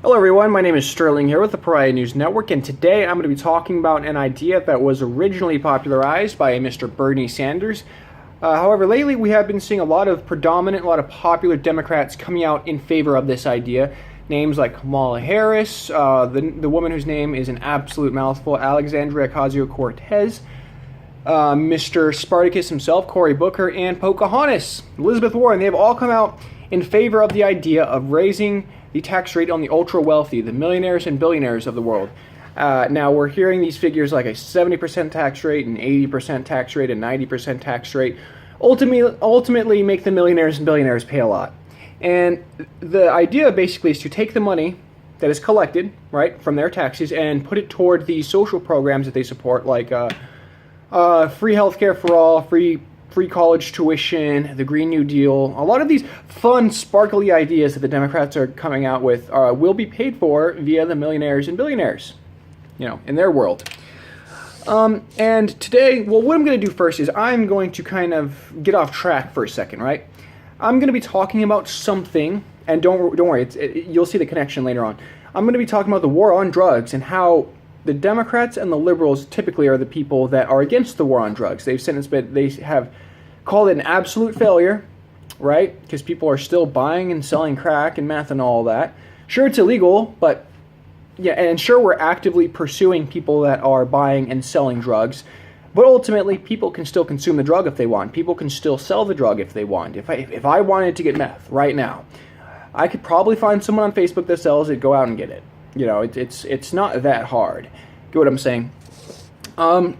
Hello everyone, my name is Sterling here with the Pariah News Network, and today I'm going to be talking about an idea that was originally popularized by Mr. Bernie Sanders. However, lately we have been seeing a lot of popular Democrats coming out in favor of this idea. Names like Kamala Harris, the woman whose name is an absolute mouthful, Alexandria Ocasio-Cortez, Mr. Spartacus himself, Cory Booker, and Pocahontas, Elizabeth Warren. They have all come out in favor of the idea of raising the tax rate on the ultra-wealthy, the millionaires and billionaires of the world. Now, we're hearing these figures like a 70% tax rate, an 80% tax rate, a 90% tax rate, ultimately make the millionaires and billionaires pay a lot. And the idea basically is to take the money that is collected, right, from their taxes and put it toward the social programs that they support, like free healthcare for all, free college tuition, the Green New Deal. A lot of these fun, sparkly ideas that the Democrats are coming out with will be paid for via the millionaires and billionaires, in their world. And today, well, what I'm going to do first is I'm going to kind of get off track for a second, right? I'm going to be talking about something, and don't worry, you'll see the connection later on. I'm going to be talking about the war on drugs and how the Democrats and the liberals typically are the people that are against the war on drugs. They have called it an absolute failure, right? Because people are still buying and selling crack and meth and all that. Sure, it's illegal, but yeah, and sure, we're actively pursuing people that are buying and selling drugs. But ultimately, people can still consume the drug if they want. People can still sell the drug if they want. If I wanted to get meth right now, I could probably find someone on Facebook that sells it, go out and get it. It's not that hard. Get what I'm saying? And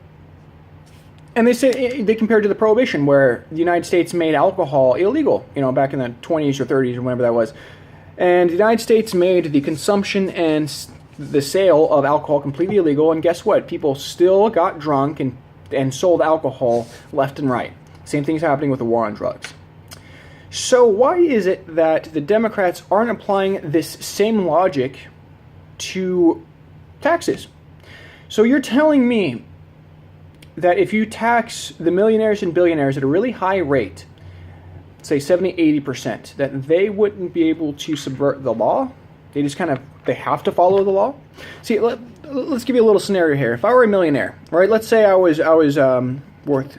they say they compare it to the Prohibition, where the United States made alcohol illegal, back in the 20s or 30s or whenever that was. And the United States made the consumption and the sale of alcohol completely illegal. And guess what? People still got drunk and sold alcohol left and right. Same thing's happening with the war on drugs. So why is it that the Democrats aren't applying this same logic to taxes? So you're telling me that if you tax the millionaires and billionaires at a really high rate, say 70, 80%, that they wouldn't be able to subvert the law? They just they have to follow the law? See, let's give you a little scenario here. If I were a millionaire, right, let's say I was worth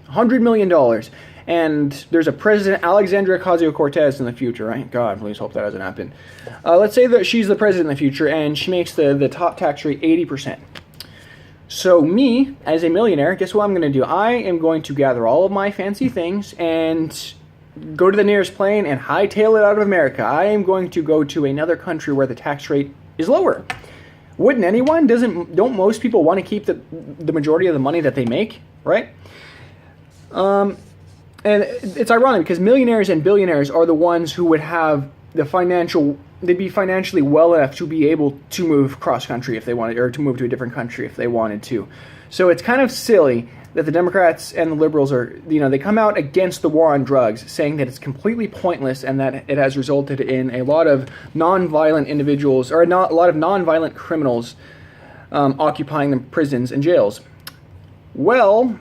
$100 million, and there's a president, Alexandria Ocasio-Cortez, in the future, right? God, please hope that doesn't happen. Let's say that she's the president in the future, and she makes the top tax rate 80%. So me, as a millionaire, guess what I'm going to do? I am going to gather all of my fancy things and go to the nearest plane and hightail it out of America. I am going to go to another country where the tax rate is lower. Wouldn't anyone? Don't most people want to keep the majority of the money that they make, right? And it's ironic because millionaires and billionaires are the ones who would have they'd be financially well enough to be able to move cross-country if they wanted, or to move to a different country if they wanted to. So it's kind of silly that the Democrats and the liberals they come out against the war on drugs, saying that it's completely pointless and that it has resulted in a lot of non-violent individuals, or a lot of non-violent criminals occupying the prisons and jails. Well,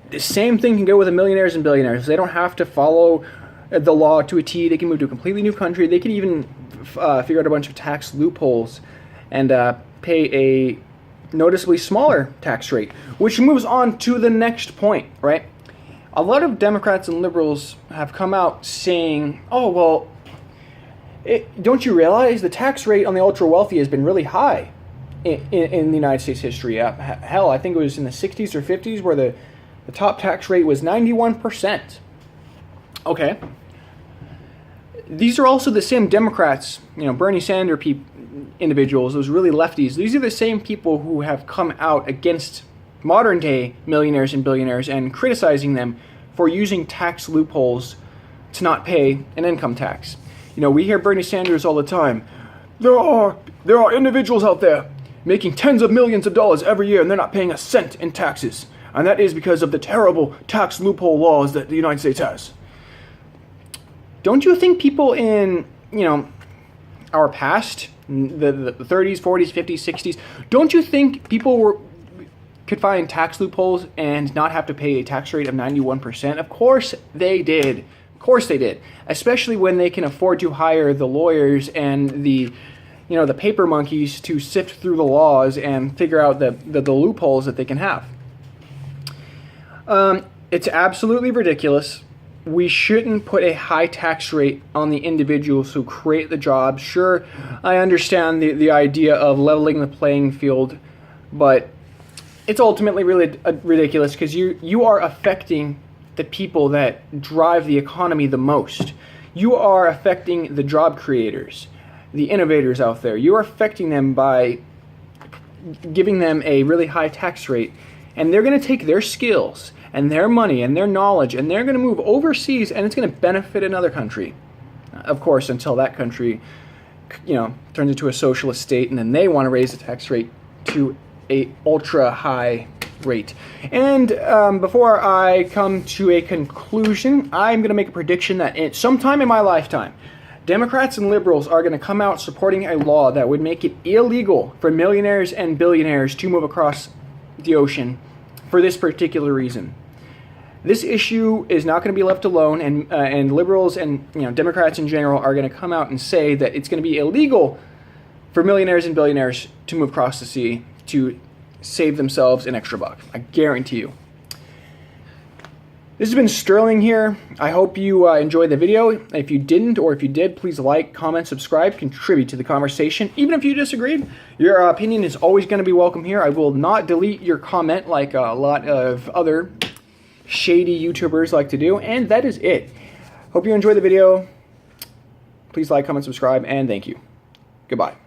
the same thing can go with the millionaires and billionaires. They don't have to follow the law to a T. They can move to a completely new country. They can even figure out a bunch of tax loopholes and pay a noticeably smaller tax rate, which moves on to the next point, right? A lot of Democrats and liberals have come out saying, oh, well, don't you realize the tax rate on the ultra-wealthy has been really high in the United States history? Hell, I think it was in the 60s or 50s where the top tax rate was 91%. Okay. These are also the same Democrats, Bernie Sanders individuals, those really lefties. These are the same people who have come out against modern-day millionaires and billionaires and criticizing them for using tax loopholes to not pay an income tax. We hear Bernie Sanders all the time. There are individuals out there making tens of millions of dollars every year and they're not paying a cent in taxes. And that is because of the terrible tax loophole laws that the United States has. Don't you think people in, our past, the 30s, 40s, 50s, 60s, don't you think people could find tax loopholes and not have to pay a tax rate of 91%? Of course they did. Of course they did, especially when they can afford to hire the lawyers and the paper monkeys to sift through the laws and figure out the loopholes that they can have. It's absolutely ridiculous. We shouldn't put a high tax rate on the individuals who create the jobs. Sure, I understand the idea of leveling the playing field, but it's ultimately really ridiculous because you are affecting the people that drive the economy the most. You are affecting the job creators, the innovators out there. You are affecting them by giving them a really high tax rate, and they're going to take their skills and their money and their knowledge, and they're going to move overseas, and it's going to benefit another country. Of course, until that country, turns into a socialist state, and then they want to raise the tax rate to a ultra high rate. And before I come to a conclusion, I'm going to make a prediction that sometime in my lifetime, Democrats and liberals are going to come out supporting a law that would make it illegal for millionaires and billionaires to move across the ocean for this particular reason. This issue is not going to be left alone, and liberals and Democrats in general are going to come out and say that it's going to be illegal for millionaires and billionaires to move across the sea to save themselves an extra buck. I guarantee you. This has been Sterling here. I hope you enjoyed the video. If you didn't, or if you did, please like, comment, subscribe, contribute to the conversation. Even if you disagreed, your opinion is always going to be welcome here. I will not delete your comment like a lot of other shady YouTubers like to do. And that is it. Hope you enjoyed the video. Please like, comment, subscribe, and thank you. Goodbye.